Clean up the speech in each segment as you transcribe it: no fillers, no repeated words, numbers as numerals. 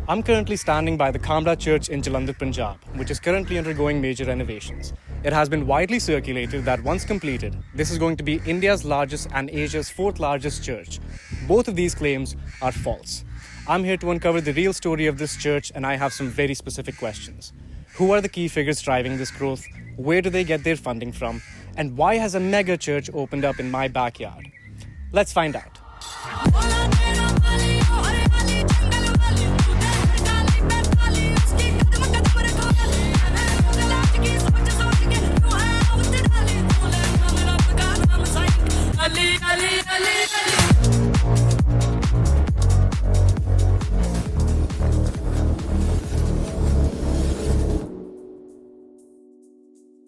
I'm currently standing by the Khambra Church in Jalandhar, Punjab, which is currently undergoing major renovations. It has been widely circulated that once completed, this is going to be India's largest and Asia's fourth largest church. Both of these claims are false. I'm here to uncover the real story of this church, and I have some very specific questions. Who are the key figures driving this growth? Where do they get their funding from? And why has a mega church opened up in my backyard? Let's find out.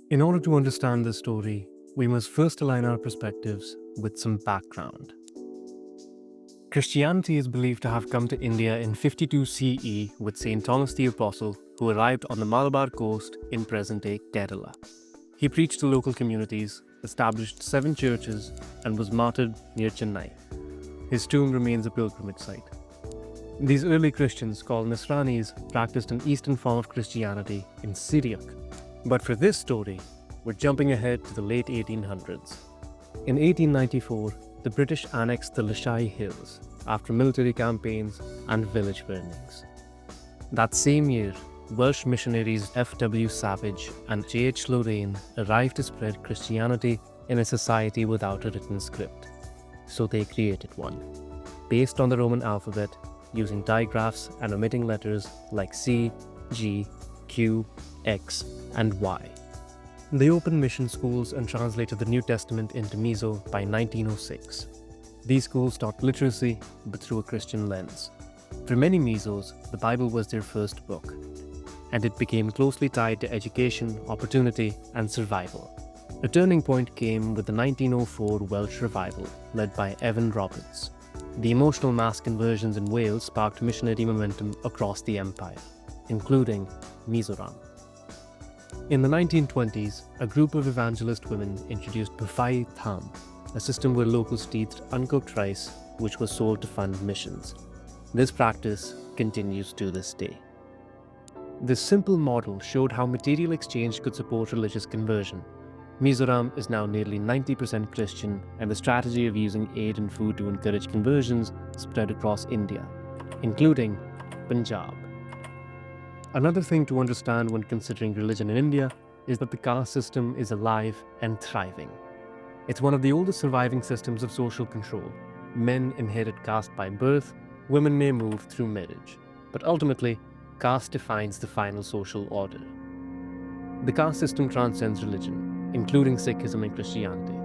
In order to understand this story, we must first align our perspectives with some background. Christianity is believed to have come to India in 52 CE with St. Thomas the Apostle, who arrived on the Malabar coast in present-day Kerala. He preached to local communities, established 7 churches, and was martyred near Chennai. His tomb remains a pilgrimage site. These early Christians, called Nasranis, practiced an Eastern form of Christianity in Syriac. But for this story, we're jumping ahead to the late 1800s. In 1894, the British annexed the Lashai Hills after military campaigns and village burnings. That same year, Welsh missionaries F.W. Savage and J.H. Lorraine arrived to spread Christianity in a society without a written script. So they created one, based on the Roman alphabet, using digraphs and omitting letters like C, G, Q, X, and Y. They opened mission schools and translated the New Testament into Mizo by 1906. These schools taught literacy, but through a Christian lens. For many Mizos, the Bible was their first book, and it became closely tied to education, opportunity, and survival. A turning point came with the 1904 Welsh revival, led by Evan Roberts. The emotional mass conversions in Wales sparked missionary momentum across the empire, including Mizoram. In the 1920s, a group of evangelist women introduced Buffet Tham, a system where locals teached uncooked rice, which was sold to fund missions. This practice continues to this day. This simple model showed how material exchange could support religious conversion. Mizoram is now nearly 90% Christian, and the strategy of using aid and food to encourage conversions spread across India, including Punjab. Another thing to understand when considering religion in India is that the caste system is alive and thriving. It's one of the oldest surviving systems of social control. Men inherit caste by birth, women may move through marriage, but ultimately, caste defines the final social order. The caste system transcends religion, including Sikhism and Christianity.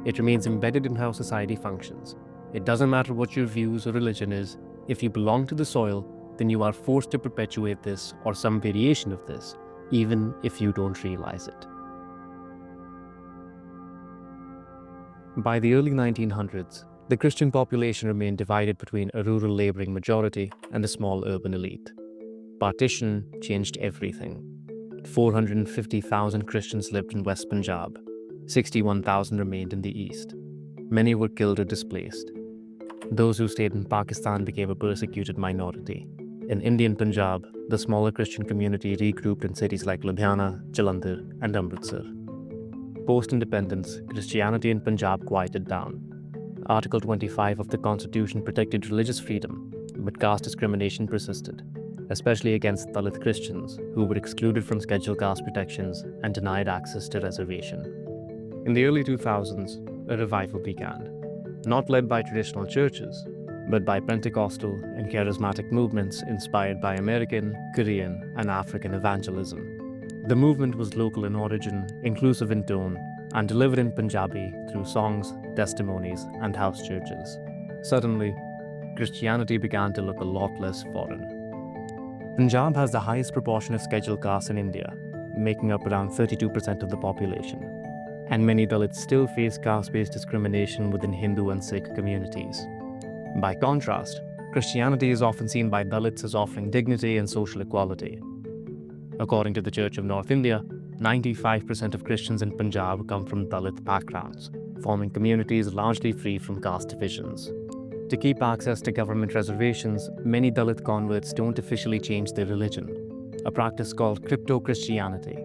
It remains embedded in how society functions. It doesn't matter what your views or religion is, if you belong to the soil, then you are forced to perpetuate this or some variation of this, even if you don't realize it. By the early 1900s, the Christian population remained divided between a rural laboring majority and a small urban elite. Partition changed everything. 450,000 Christians lived in West Punjab. 61,000 remained in the east. Many were killed or displaced. Those who stayed in Pakistan became a persecuted minority. In Indian Punjab, the smaller Christian community regrouped in cities like Ludhiana, Jalandhar, and Amritsar. Post-independence, Christianity in Punjab quieted down. Article 25 of the Constitution protected religious freedom, but caste discrimination persisted, especially against Dalit Christians, who were excluded from scheduled caste protections and denied access to reservation. In the early 2000s, a revival began, not led by traditional churches, but by Pentecostal and charismatic movements inspired by American, Korean, and African evangelism. The movement was local in origin, inclusive in tone, and delivered in Punjabi through songs, testimonies, and house churches. Suddenly, Christianity began to look a lot less foreign. Punjab has the highest proportion of scheduled castes in India, making up around 32% of the population, and many Dalits still face caste-based discrimination within Hindu and Sikh communities. By contrast, Christianity is often seen by Dalits as offering dignity and social equality. According to the Church of North India, 95% of Christians in Punjab come from Dalit backgrounds, forming communities largely free from caste divisions. To keep access to government reservations, many Dalit converts don't officially change their religion, a practice called crypto-Christianity.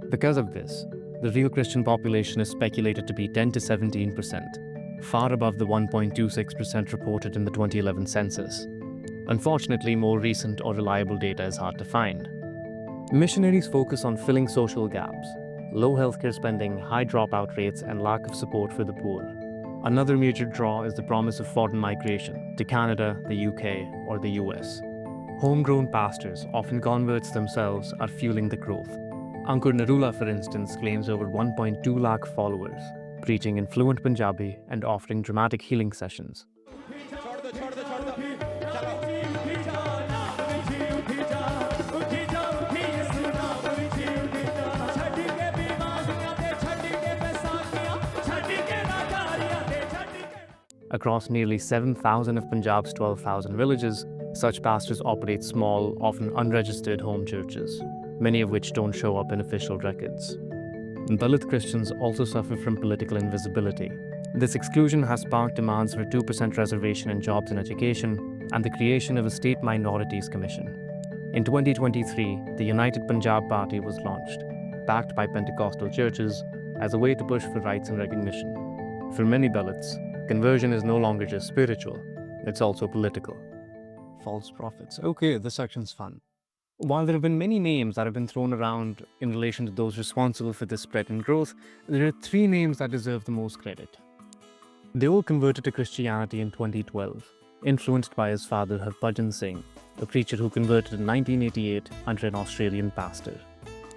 Because of this, the real Christian population is speculated to be 10 to 17%, far above the 1.26% reported in the 2011 census. Unfortunately, more recent or reliable data is hard to find. Missionaries focus on filling social gaps, low healthcare spending, high dropout rates, and lack of support for the poor. Another major draw is the promise of foreign migration to Canada, the UK, or the US. Homegrown pastors, often converts themselves, are fueling the growth. Ankur Narula, for instance, claims over 1.2 lakh followers, preaching in fluent Punjabi and offering dramatic healing sessions. Across nearly 7,000 of Punjab's 12,000 villages, such pastors operate small, often unregistered home churches, many of which don't show up in official records. Dalit Christians also suffer from political invisibility. This exclusion has sparked demands for 2% reservation in jobs and education and the creation of a State Minorities Commission. In 2023, the United Punjab Party was launched, backed by Pentecostal churches, as a way to push for rights and recognition. For many Dalits, conversion is no longer just spiritual, it's also political. False prophets. Okay, this section's fun. While there have been many names that have been thrown around in relation to those responsible for this spread and growth, there are three names that deserve the most credit. Deol converted to Christianity in 2012, influenced by his father Harpreet Singh, a preacher who converted in 1988 under an Australian pastor.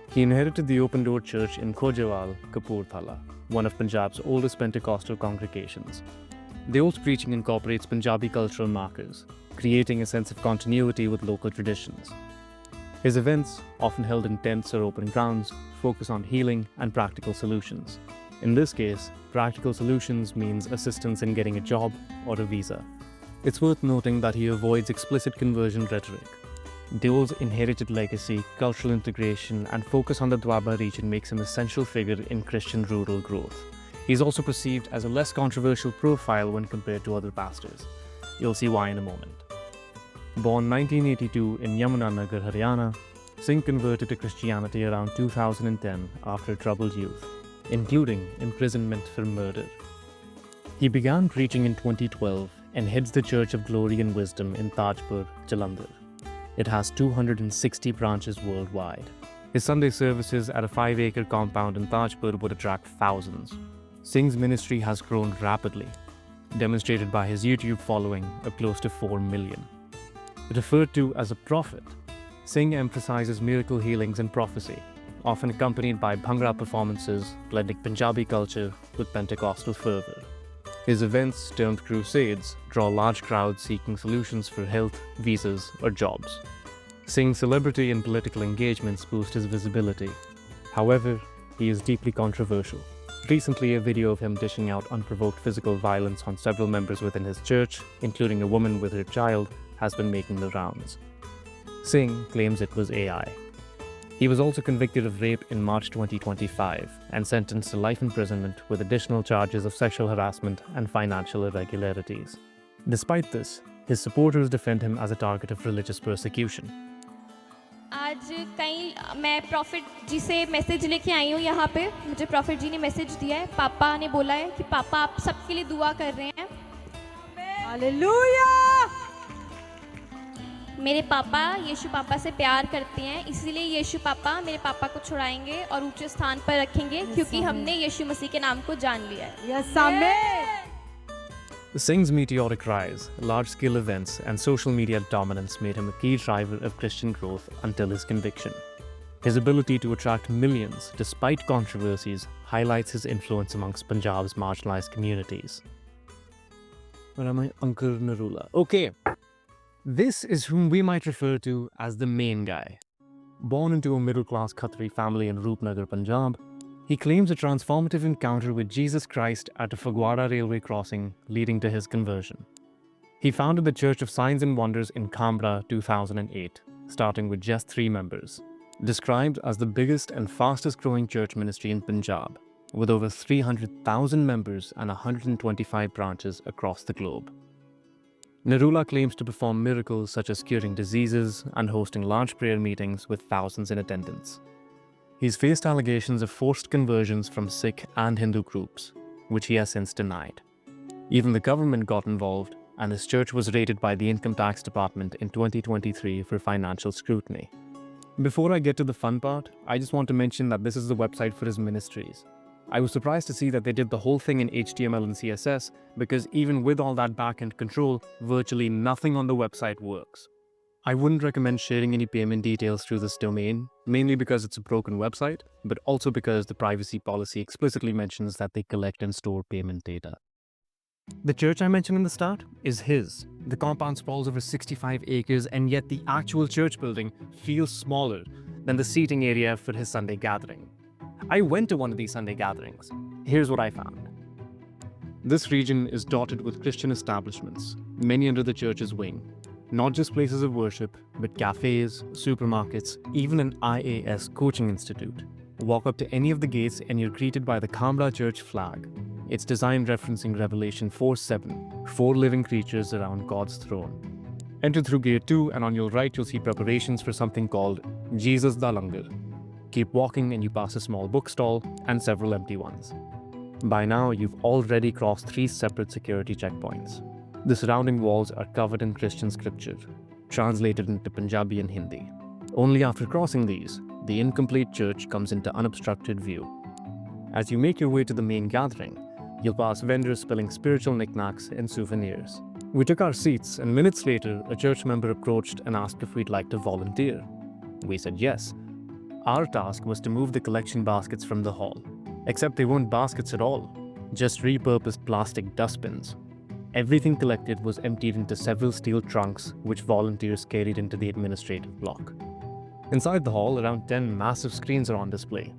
He inherited the Open Door Church in Khojewal, Kapurthala, one of Punjab's oldest Pentecostal congregations. Deol's preaching incorporates Punjabi cultural markers, creating a sense of continuity with local traditions. His events, often held in tents or open grounds, focus on healing and practical solutions. In this case, practical solutions means assistance in getting a job or a visa. It's worth noting that he avoids explicit conversion rhetoric. Deol's inherited legacy, cultural integration, and focus on the Doaba region makes him an essential figure in Christian rural growth. He's also perceived as a less controversial profile when compared to other pastors. You'll see why in a moment. Born 1982 in Yamunanagar, Haryana, Singh converted to Christianity around 2010 after a troubled youth, including imprisonment for murder. He began preaching in 2012 and heads the Church of Glory and Wisdom in Tajpur, Jalandhar. It has 260 branches worldwide. His Sunday services at a 5-acre compound in Tajpur would attract thousands. Singh's ministry has grown rapidly, demonstrated by his YouTube following of close to 4 million. Referred to as a prophet, Singh emphasizes miracle healings and prophecy, often accompanied by Bhangra performances, blending Punjabi culture with Pentecostal fervor. His events, termed crusades, draw large crowds seeking solutions for health, visas, or jobs. Singh's celebrity and political engagements boost his visibility. However, he is deeply controversial. Recently, a video of him dishing out unprovoked physical violence on several members within his church, including a woman with her child, has been making the rounds. Singh claims it was AI. He was also convicted of rape in March 2025 and sentenced to life imprisonment with additional charges of sexual harassment and financial irregularities. Despite this, his supporters defend him as a target of religious persecution. आज कहीं मैं profit जी से message लेके आई हूँ यहाँ पे मुझे profit जी ने मैसेज दिया है पापा ने बोला है कि पापा आप सबके लिए दुआ कर रहे हैं हालेलुया मेरे पापा यीशु पापा से प्यार करते हैं इसीलिए यीशु पापा मेरे पापा को छुड़ाएंगे और ऊंचे स्थान पर रखेंगे क्योंकि हमने यीशु मसीह के नाम को जान लिया है यस आमीन Singh's meteoric rise, large-scale events, and social media dominance made him a key driver of Christian growth until his conviction. His ability to attract millions, despite controversies, highlights his influence amongst Punjab's marginalized communities. Where am I? Ankur Narula. Okay, this is whom we might refer to as the main guy. Born into a middle-class Khatri family in Roopnagar, Punjab, he claims a transformative encounter with Jesus Christ at a Fagwara railway crossing leading to his conversion. He founded the Church of Signs and Wonders in Khambra 2008, starting with just 3 members. Described as the biggest and fastest growing church ministry in Punjab, with over 300,000 members and 125 branches across the globe. Narula claims to perform miracles such as curing diseases and hosting large prayer meetings with thousands in attendance. He's faced allegations of forced conversions from Sikh and Hindu groups, which he has since denied. Even the government got involved, and his church was raided by the Income Tax Department in 2023 for financial scrutiny. Before I get to the fun part, I just want to mention that this is the website for his ministries. I was surprised to see that they did the whole thing in HTML and CSS, because even with all that back-end control, virtually nothing on the website works. I wouldn't recommend sharing any payment details through this domain, mainly because it's a broken website, but also because the privacy policy explicitly mentions that they collect and store payment data. The church I mentioned in the start is his. The compound sprawls over 65 acres, and yet the actual church building feels smaller than the seating area for his Sunday gathering. I went to one of these Sunday gatherings. Here's what I found. This region is dotted with Christian establishments, many under the church's wing. Not just places of worship, but cafes, supermarkets, even an IAS coaching institute. Walk up to any of the gates and you're greeted by the Khambra Church flag. Its design referencing Revelation 4:7, 4 living creatures around God's throne. Enter through gate 2 and on your right you'll see preparations for something called Jesus da Langar. Keep walking and you pass a small bookstall and several empty ones. By now, you've already crossed 3 separate security checkpoints. The surrounding walls are covered in Christian scripture, translated into Punjabi and Hindi. Only after crossing these, the incomplete church comes into unobstructed view. As you make your way to the main gathering, you'll pass vendors selling spiritual knickknacks and souvenirs. We took our seats, and minutes later, a church member approached and asked if we'd like to volunteer. We said yes. Our task was to move the collection baskets from the hall. Except they weren't baskets at all, just repurposed plastic dustbins. Everything collected was emptied into several steel trunks, which volunteers carried into the administrative block. Inside the hall, around 10 massive screens are on display.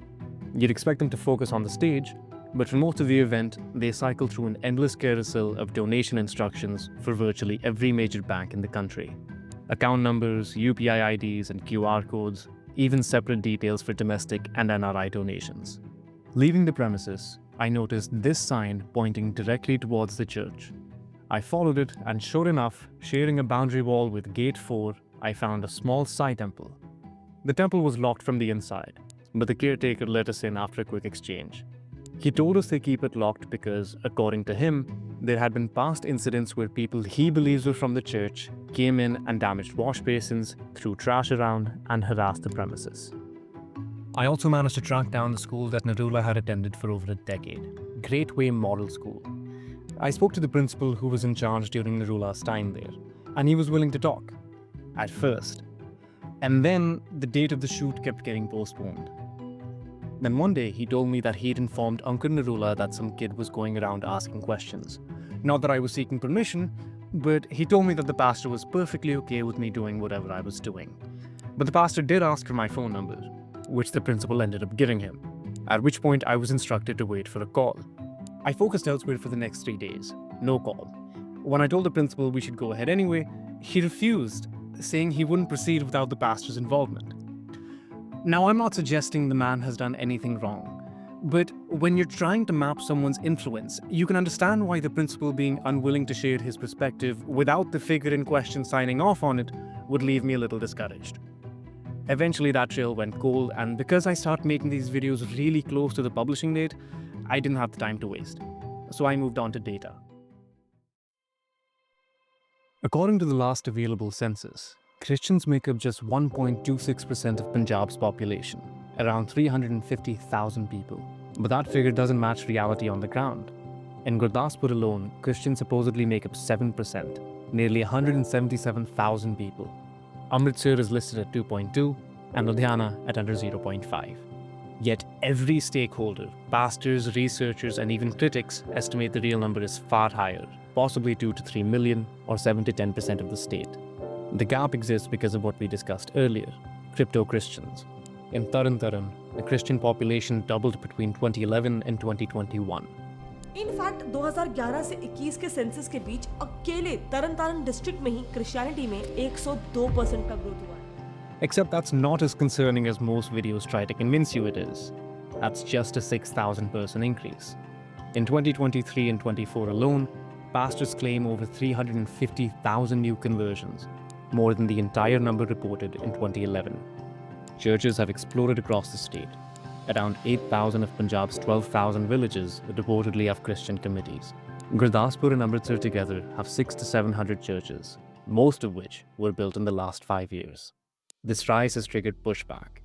You'd expect them to focus on the stage, but for most of the event, they cycle through an endless carousel of donation instructions for virtually every major bank in the country. Account numbers, UPI IDs, and QR codes, even separate details for domestic and NRI donations. Leaving the premises, I noticed this sign pointing directly towards the church. I followed it, and sure enough, sharing a boundary wall with Gate 4, I found a small Sai temple. The temple was locked from the inside, but the caretaker let us in after a quick exchange. He told us they keep it locked because, according to him, there had been past incidents where people he believes were from the church came in and damaged wash basins, threw trash around, and harassed the premises. I also managed to track down the school that Narula had attended for over a decade, Gateway Model School. I spoke to the principal who was in charge during Narula's time there, and he was willing to talk. At first. And then the date of the shoot kept getting postponed. Then one day he told me that he'd informed Ankur Narula that some kid was going around asking questions. Not that I was seeking permission, but he told me that the pastor was perfectly okay with me doing whatever I was doing. But the pastor did ask for my phone number, which the principal ended up giving him, at which point I was instructed to wait for a call. I focused elsewhere for the next 3 days. No call. When I told the principal we should go ahead anyway, he refused, saying he wouldn't proceed without the pastor's involvement. Now, I'm not suggesting the man has done anything wrong, but when you're trying to map someone's influence, you can understand why the principal being unwilling to share his perspective without the figure in question signing off on it would leave me a little discouraged. Eventually that trail went cold, and because I started making these videos really close to the publishing date, I didn't have the time to waste. So I moved on to data. According to the last available census, Christians make up just 1.26% of Punjab's population, around 350,000 people. But that figure doesn't match reality on the ground. In Gurdaspur alone, Christians supposedly make up 7%, nearly 177,000 people. Amritsar is listed at 2.2 and Ludhiana at under 0.5. Yet every stakeholder, pastors, researchers, and even critics estimate the real number is far higher, possibly 2 to 3 million or 7 to 10% of the state. The gap exists because of what we discussed earlier, crypto-Christians. In Taran Taran, the Christian population doubled between 2011 and 2021. In fact 2011 से 21 के census के बीच अकेले तरन तारण district में ही Christianity में 102% का growth हुआ है। Except that's not as concerning as most videos try to convince you it is. That's just a 6,000 person increase. In 2023 and 24 alone, pastors claim over 350,000 new conversions, more than the entire number reported in 2011. Churches have exploded across the state. Around 8,000 of Punjab's 12,000 villages reportedly have Christian committees. Gurdaspur and Amritsar together have 600 to 700 churches, most of which were built in the last 5 years. This rise has triggered pushback.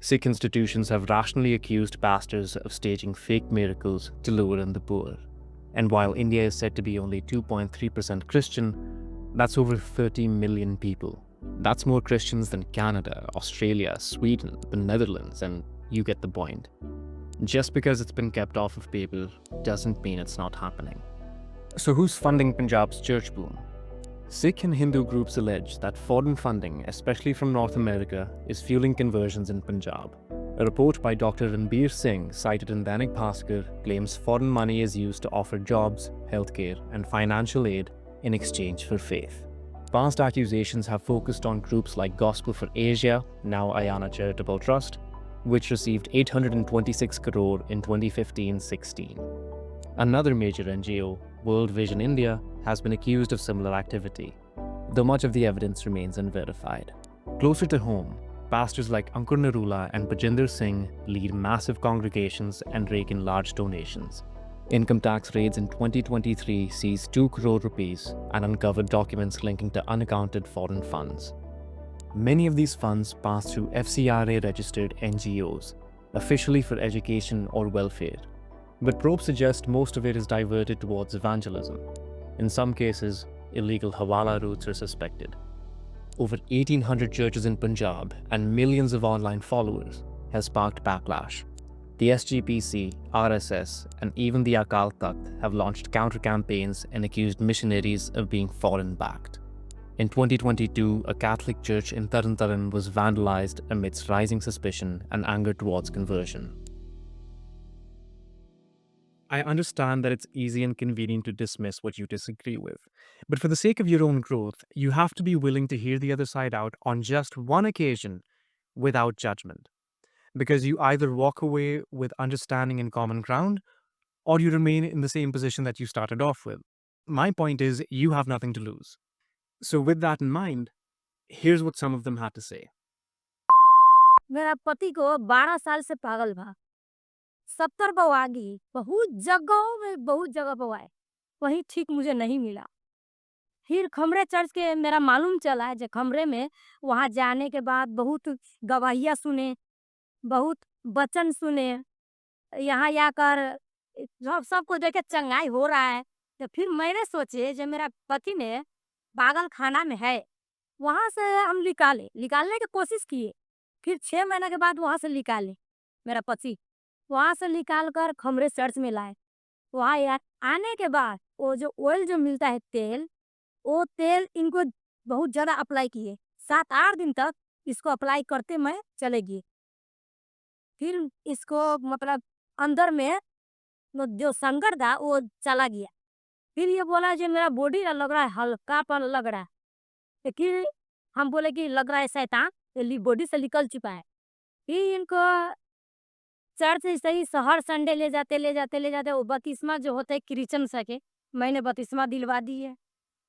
Sikh institutions have rationally accused pastors of staging fake miracles to lure in the poor. And while India is said to be only 2.3% Christian, that's over 30 million people. That's more Christians than Canada, Australia, Sweden, the Netherlands, and you get the point. Just because it's been kept off of paper doesn't mean it's not happening. So who's funding Punjab's church boom? Sikh and Hindu groups allege that foreign funding, especially from North America, is fueling conversions in Punjab. A report by Dr. Ranbir Singh, cited in Dainik Bhaskar, claims foreign money is used to offer jobs, healthcare, and financial aid in exchange for faith. Past accusations have focused on groups like Gospel for Asia, now Ayana Charitable Trust, which received 826 crore in 2015-16. Another major NGO, World Vision India, has been accused of similar activity, though much of the evidence remains unverified. Closer to home, pastors like Ankur Narula and Bajinder Singh lead massive congregations and rake in large donations. Income tax raids in 2023 seized 2 crore rupees and uncovered documents linking to unaccounted foreign funds. Many of these funds pass through FCRA-registered NGOs, officially for education or welfare. But probes suggest most of it is diverted towards evangelism. In some cases, illegal hawala routes are suspected. Over 1,800 churches in Punjab and millions of online followers has sparked backlash. The SGPC, RSS, and even the Akal Takht have launched counter-campaigns and accused missionaries of being foreign-backed. In 2022, a Catholic church in Taran was vandalized amidst rising suspicion and anger towards conversion. I understand that it's easy and convenient to dismiss what you disagree with, but for the sake of your own growth, you have to be willing to hear the other side out on just one occasion without judgment. Because you either walk away with understanding and common ground, or you remain in the same position that you started off with. My point is, you have nothing to lose. So with that in mind, here's what some of them had to say. मेरा पति को 12 साल से पागल भा 70 बवागी बहुत जगहों में बहुत जगह बवाए वहीं ठीक मुझे नहीं मिला। फिर खमरे चर्च के मेरा मालूम चला है जो खमरे में वहां जाने के बाद बहुत गवाहियां सुने, बहुत वचन सुने, यहाँ आकर सबको देखे चंगाई हो रहा है। तो फिर मैंने सोचे जो मेरा पति ने पागल खाना में है, वहां से हम निकालने की कोशिश किए। फिर 6 महीने के बाद वहां से निकाले मेरा पति, वहां से निकाल कर खमरे चर्च में लाए। वहां आने के बाद वो जो ऑयल जो मिलता है तेल, वो तेल इनको बहुत ज्यादा अप्लाई किए। 7-8 दिन तक इसको अप्लाई करते मैं चले गई। फिर इसको मतलब अंदर में जो संकर था वो चला गया। फिर ये बोला जो मेरा बॉडी लग रहा है हल्कापन लग रहा है। तो फिर हम बोले कि लग रहा है शैतान बॉडी से निकल चुका है। फिर इनको चर्च से ही हर संडे ले जाते वो बपतिस्मा जो होता है क्रिश्चियन सके मैंने बपतिस्मा दिलवा दी है।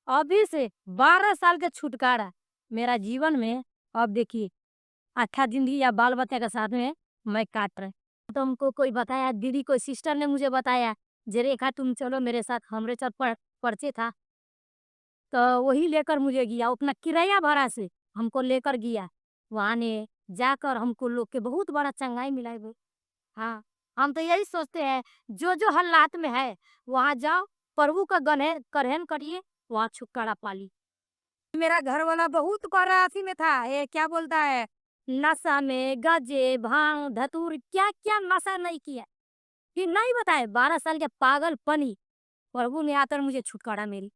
अभी से 12 साल का छुटकारा मेरा जीवन में। अब देखिए अच्छा जिंदगी या बाल बच्चे के साथ में मैं काट रहे। तो हमको कोई बताया, दीदी कोई सिस्टर ने मुझे बताया जे रेखा तुम चलो मेरे साथ हमरे चर्च पर्चे था, तो वही लेकर मुझे गया। अपना किराया भरा से हमको लेकर गया। वहाँ ने जाकर हमको लोग के बहुत बड़ा चंगाई मिला है। हाँ, हम तो यही सोचते हैं जो हालात में है वहाँ जाओ, प्रभु का ग्रहण करिए, वहाँ छुटकारा पाली। मेरा घर वाला बहुत कराची में था, ये क्या बोलता है नशा में गजे भांग धतूर क्या क्या नशा नहीं किया। फिर नहीं बताए 12 साल के पागलपनी प्रभु ने आकर मुझे छुटकारा मेरी।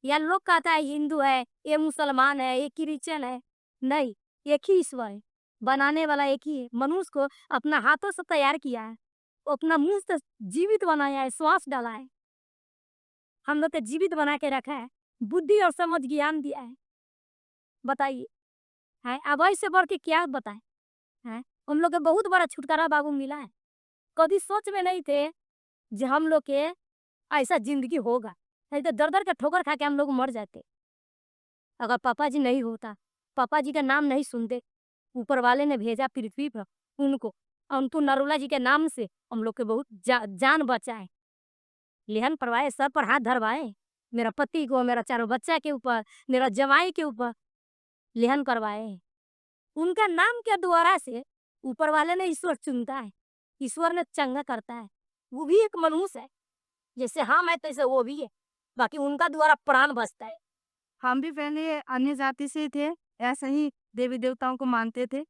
या लोग कहता है हिंदू है, ये मुसलमान है, ये क्रिश्चियन है। नहीं, एक ही ईश्वर है, बनाने वाला एक ही है। मनुष्य को अपना हाथों से तैयार किया है, अपना मुंह से जीवित बनाया है, श्वास डाला है, हम लोग को जीवित बना के रखा है, बुद्धि और समझ ज्ञान दिया है। बताइए है अब ऐसे बढ़ के क्या बताएं है। हम लोग को बहुत बड़ा छुटकारा बाबू मिला है। कभी सोच में नहीं थे जो हम लोग के ऐसा जिंदगी होगा नहीं तो दर-दर के ठोकर खा के हम लोग मर जाते। अगर पापा जी नहीं होता, पापा जी का नाम नहीं सुनते, ऊपर वाले ने भेजा पृथ्वी पर उनको, अंकुर नरूला जी के नाम से हम लोग के बहुत जान बचाए। लेहन परवाए, सर पर हाथ धरवाए, मेरा पति को, मेरा चारों बच्चा के ऊपर, मेरा जवाई के ऊपर लेहन करवाए। उनका नाम के द्वारा से ऊपर वाले ने ईश्वर चुनता है, ईश्वर ने चंगा करता है। वो भी एक मनुष्य है, जैसे हम है तैसे वो भी है, बाकी उनका द्वारा प्राण बचता है। हम भी पहले अन्य जाति से थे, ऐसे ही देवी देवताओं को मानते थे।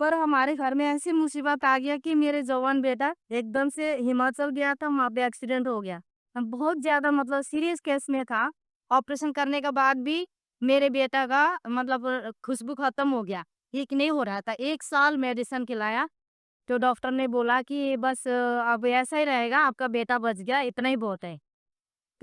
पर हमारे घर में ऐसी मुसीबत आ गया कि मेरे जवान बेटा एकदम से हिमाचल गया था, वहाँ पे एक्सीडेंट हो गया। बहुत ज़्यादा मतलब सीरियस केस में था। ऑपरेशन करने के बाद भी मेरे बेटा का मतलब खुशबू खत्म हो गया, ठीक नहीं हो रहा था। 1 साल मेडिसिन खिलाया, तो डॉक्टर ने बोला कि बस अब ऐसा ही रहेगा, आपका बेटा बच गया, इतना ही बहुत है।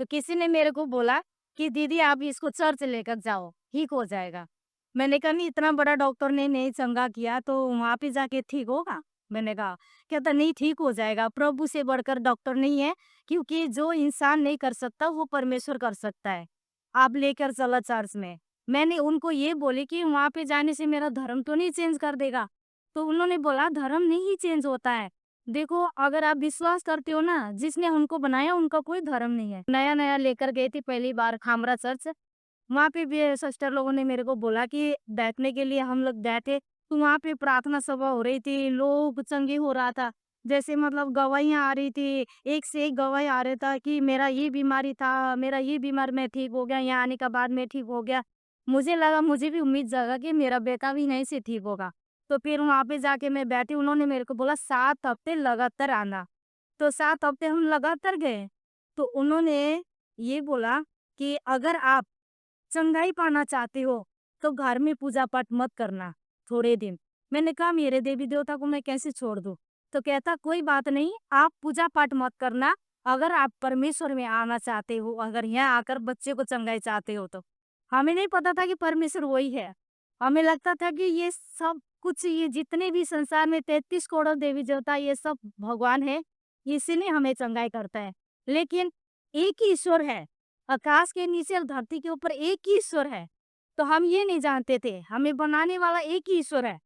तो किसी ने मेरे को बोला कि दीदी आप इसको चर्च लेकर जाओ, ठीक हो जाएगा। मैंने कहा नहीं, इतना बड़ा डॉक्टर ने नहीं चंगा किया तो वहाँ पे जाके ठीक होगा। मैंने कहा, कहता नहीं ठीक हो जाएगा, प्रभु से बढ़कर डॉक्टर नहीं है, क्योंकि जो इंसान नहीं कर सकता वो परमेश्वर कर सकता है। आप लेकर चला चर्च में। मैंने उनको ये बोली कि वहाँ पे जाने से मेरा धर्म तो नहीं चेंज कर देगा। तो उन्होंने बोला धर्म नहीं चेंज होता है, देखो अगर आप विश्वास करते हो ना, जिसने हमको बनाया उनका कोई धर्म नहीं है। नया नया लेकर गई थी पहली बार खामरा चर्च, वहाँ पे भी सिस्टर लोगों ने मेरे को बोला कि बैठने के लिए हम लोग बैठे, तो वहाँ पे प्रार्थना सभा हो रही थी, लोग चंगे हो रहा था। जैसे मतलब गवाहियाँ आ रही थी, एक से एक गवाही आ रहा था कि मेरा ये बीमारी था, मेरा ये बीमार, मैं ठीक हो गया, यहाँ आने के बाद मैं ठीक हो गया। मुझे लगा, मुझे भी उम्मीद जगा कि मेरा बेटा भी नहीं से ठीक होगा। तो फिर वहाँ पे जाके मैं बैठी, उन्होंने मेरे को बोला 7 हफ्ते लगातार आना। तो 7 हफ्ते हम लगातार गए। तो उन्होंने ये बोला कि अगर आप चंगाई पाना चाहते हो तो घर में पूजा पाठ मत करना थोड़े दिन। मैंने कहा मेरे देवी देवता को मैं कैसे छोड़ दूं? तो कहता कोई बात नहीं, आप पूजा पाठ मत करना, अगर आप परमेश्वर में आना चाहते हो, अगर यहाँ आकर बच्चे को चंगाई चाहते हो तो। हमें नहीं पता था कि परमेश्वर वही है। हमें लगता था कि ये सब कुछ, ये जितने भी संसार में 33 करोड़ देवी देवता, ये सब भगवान है, इसी ने हमें चंगाई करता है। लेकिन एक ही ईश्वर है, आकाश के नीचे और धरती के ऊपर एक ही ईश्वर है। तो हम ये नहीं जानते थे, हमें बनाने वाला एक ही ईश्वर है।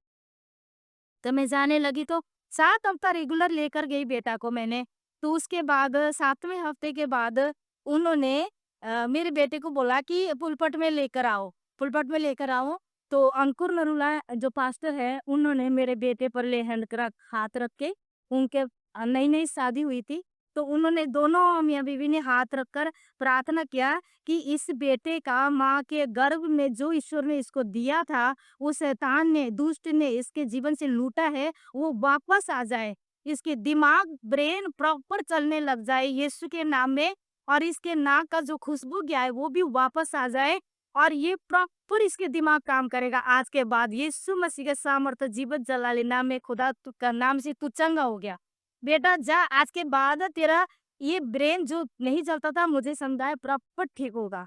तो मैं जाने लगी, तो 7 हफ्ता रेगुलर लेकर गई बेटा को मैंने। तो उसके बाद 7वें हफ्ते के बाद उन्होंने मेरे बेटे को बोला कि पुलपट में लेकर आओ, पुलपट में लेकर आओ। तो अंकुर नरूला जो पास्टर है, उन्होंने मेरे बेटे पर हाथ रख के, उनके नई नई शादी हुई थी, तो उन्होंने दोनों मियाँ बीवी ने हाथ रखकर प्रार्थना किया कि इस बेटे का माँ के गर्भ में जो ईश्वर ने इसको दिया था, वो शैतान ने, दुष्ट ने इसके जीवन से लूटा है, वो वापस आ जाए, इसके दिमाग ब्रेन प्रॉपर चलने लग जाए यीशु के नाम में, और इसके नाक का जो खुशबू गया है वो भी वापस आ जाए, और ये प्रॉपर इसके दिमाग काम करेगा आज के बाद। यीशु मसीह के सामर्थ्य जीवत जलाली नाम में खुदा का नाम से तू चंगा हो गया। बेटा जा, आज के बाद तेरा ये ब्रेन जो नहीं चलता था, मुझे समझाए, प्रॉपर ठीक होगा।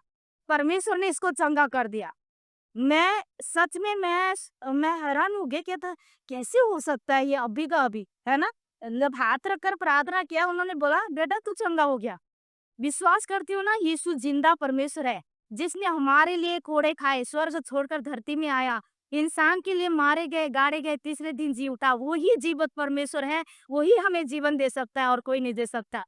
परमेश्वर ने इसको चंगा कर दिया। मैं सच में मैं हैरान हो गया, क्या था कैसे हो सकता है ये अभी का अभी, है ना। जब हाथ रखकर प्रार्थना किया, उन्होंने बोला बेटा तू चंगा हो गया। विश्वास करती हो ना, यीशु जिंदा परमेश्वर है, जिसने हमारे लिए कोड़े खाए, स्वर्ग छोड़कर धरती में आया, इंसान के लिए मारे गए, गाड़े गए, तीसरे दिन जी उठा, वही जीवित परमेश्वर है, वही हमें जीवन दे सकता है और कोई नहीं दे सकता।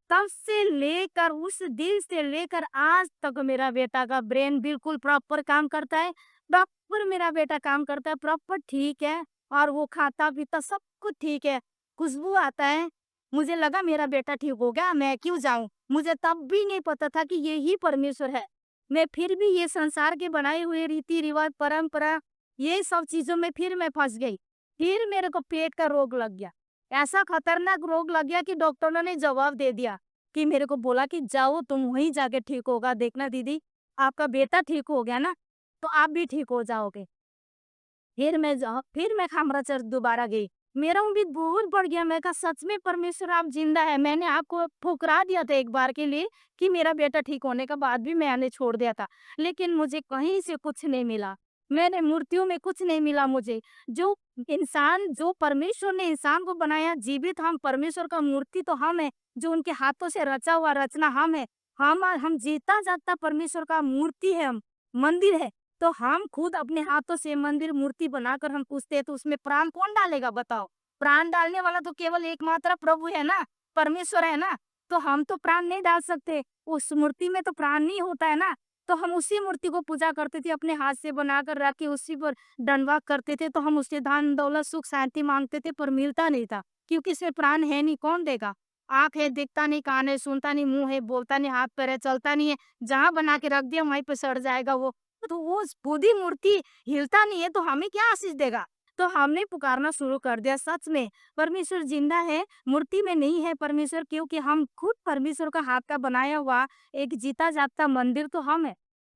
तब से लेकर, उस दिन से लेकर आज तक मेरा बेटा का ब्रेन बिल्कुल प्रॉपर काम करता है, प्रॉपर मेरा बेटा काम करता है, प्रॉपर ठीक है, और वो खाता पीता सब कुछ ठीक है, खुशबू आता है। मुझे लगा मेरा बेटा ठीक हो गया, मैं क्यों जाऊं, मुझे तब भी नहीं पता था कि ये ही परमेश्वर है। मैं फिर भी ये संसार के बनाए हुए रीति रिवाज, परंपरा, ये सब चीजों में फिर मैं फंस गई। फिर मेरे को पेट का रोग लग गया, ऐसा खतरनाक रोग लग गया कि डॉक्टरों ने जवाब दे दिया कि मेरे को बोला कि जाओ तुम वहीं जाके ठीक होगा, देखना दीदी आपका बेटा ठीक हो गया ना तो आप भी ठीक हो जाओगे। फिर मैं खामरा चर्च दोबारा गई, मेरा उम्मीद बहुत बढ़ गया। मैं कहा सच में परमेश्वर आप जिंदा है। मैंने आपको ठुकरा दिया था एक बार के लिए कि मेरा बेटा ठीक होने के बाद भी मैंने छोड़ दिया था, लेकिन मुझे कहीं से कुछ नहीं मिला, मैंने मूर्तियों में कुछ नहीं मिला मुझे। जो इंसान, जो परमेश्वर ने इंसान को बनाया जीवित, हम परमेश्वर का मूर्ति तो हम है, जो उनके हाथों से रचा हुआ रचना हम है, हम जीता जागता परमेश्वर का मूर्ति है, हम मंदिर है, तो हम खुद अपने हाथों से मंदिर मूर्ति बनाकर हम पूछते हैं, तो उसमें प्राण कौन डालेगा बताओ? प्राण डालने वाला तो केवल एकमात्र प्रभु है ना, परमेश्वर है ना। तो हम तो प्राण नहीं डाल सकते, उस मूर्ति में तो प्राण नहीं होता है ना। तो हम उसी मूर्ति को पूजा करते थे, अपने हाथ से बनाकर रख के उसी पर दंडवत करते थे। तो हम उससे धन दौलत सुख शांति मांगते थे, पर मिलता नहीं था, क्योंकि इसमें प्राण है नहीं, कौन देगा? आँख है, दिखता नहीं, कान है, सुनता नहीं, मुँह है, बोलता नहीं, हाथ पैर है, चलता नहीं है। जहाँ बना के रख दिया वहीं पे सड़ जाएगा वो। तो वो बुद्धि मूर्ति हिलता नहीं है, तो हमें क्या आशीष देगा? तो हमने पुकारना शुरू कर दिया, सच में परमेश्वर जिंदा है, मूर्ति में नहीं है परमेश्वर, क्योंकि हम खुद परमेश्वर का हाथ का बनाया हुआ एक जीता जागता मंदिर तो हम है।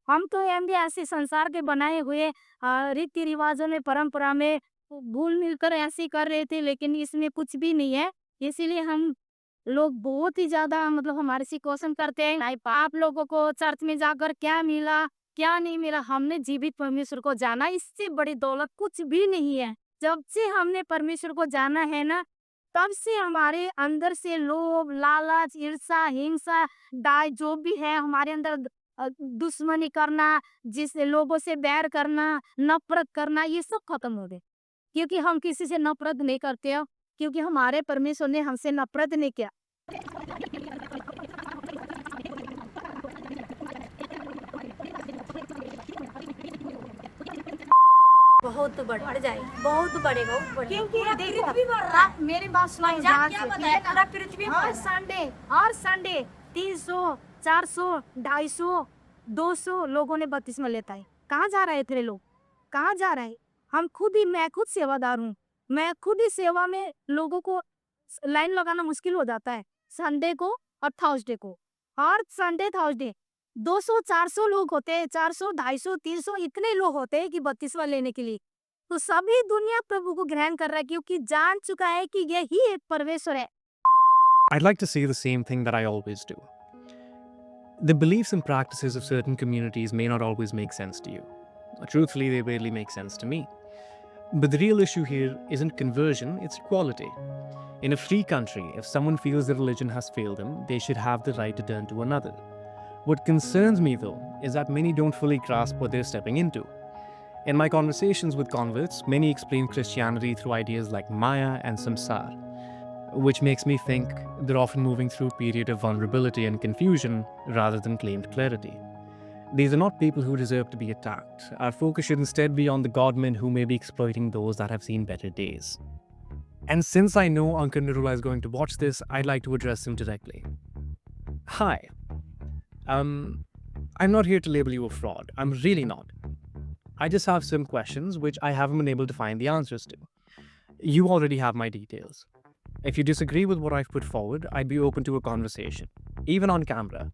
हम तो हम भी ऐसे संसार के बनाए हुए रीति रिवाजों में, परंपरा में भूल मिलकर ऐसे ही कर रहे थे, लेकिन इसमें कुछ भी नहीं है। इसीलिए हम लोग बहुत ही ज़्यादा मतलब हमारे से क्वेश्चन करते हैं, नहीं आप लोगों को चर्च में जाकर क्या मिला, क्या नहीं मिला? हमने जीवित परमेश्वर को जाना, इससे बड़ी दौलत कुछ भी नहीं है। जब से हमने परमेश्वर को जाना है ना, तब से हमारे अंदर से लोभ, लालच, ईर्ष्या, हिंसा, दाय जो भी है हमारे अंदर दुश्मनी करना, जिससे लोगों से बैर करना, नफरत करना, ये सब खत्म हो गए। क्योंकि हम किसी से नफरत नहीं करते हो, क्योंकि हमारे परमेश्वर ने हमसे नफरत नहीं किया। बहुत बढ़ जाए, बहुत बढ़ेगा, क्योंकि पृथ्वी बढ़ रहा है। मेरी बात सुनो पंजाब ध्यान क्या से, बताया, ठीक है पूरा ना? पृथ्वी हर संडे 300, 400, 250, 200 लोगों ने बपतिस्मा लेता है। कहाँ जा रहे थे लोग? कहाँ जा रहे हैं? मैं खुद सेवादार हूँ। मैं खुद ही सेवा में लोगों को लाइन लगाना मुश्किल हो जाता है, संडे को और थर्सडे को। हर संडे थर्सडे 200, 400 लोग होते हैं, 400, 250, 300 इतने लोग होते हैं कि बपतिस्मा लेने के लिए। तो सभी दुनिया प्रभु को ग्रहण कर रहा है, क्योंकि जान चुका है कि यही एक परमेश्वर है। I'd like to say the same thing that I always do. The beliefs and practices of certain communities may not always make sense to you. Truthfully, they barely make sense to me. But the real issue here isn't conversion, it's equality. In a free country, if someone feels their religion has failed them, they should have the right to turn to another. What concerns me, though, is that many don't fully grasp what they're stepping into. In my conversations with converts, many explain Christianity through ideas like Maya and Samsar, which makes me think they're often moving through a period of vulnerability and confusion rather than claimed clarity. These are not people who deserve to be attacked. Our focus should instead be on the godmen who may be exploiting those that have seen better days. And since I know Ankur Narula is going to watch this, I'd like to address him directly. Hi. I'm not here to label you a fraud. I'm really not. I just have some questions which I haven't been able to find the answers to. You already have my details. If you disagree with what I've put forward, I'd be open to a conversation, even on camera.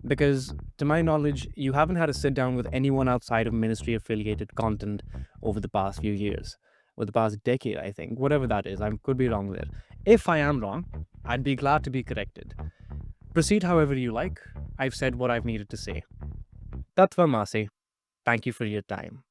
Because, to my knowledge, you haven't had a sit down with anyone outside of ministry affiliated content over the past few years, or the past decade, I think, whatever that is. I could be wrong there. If I am wrong, I'd be glad to be corrected. Proceed however you like. I've said what I've needed to say. Tattva Masi. Thank you for your time.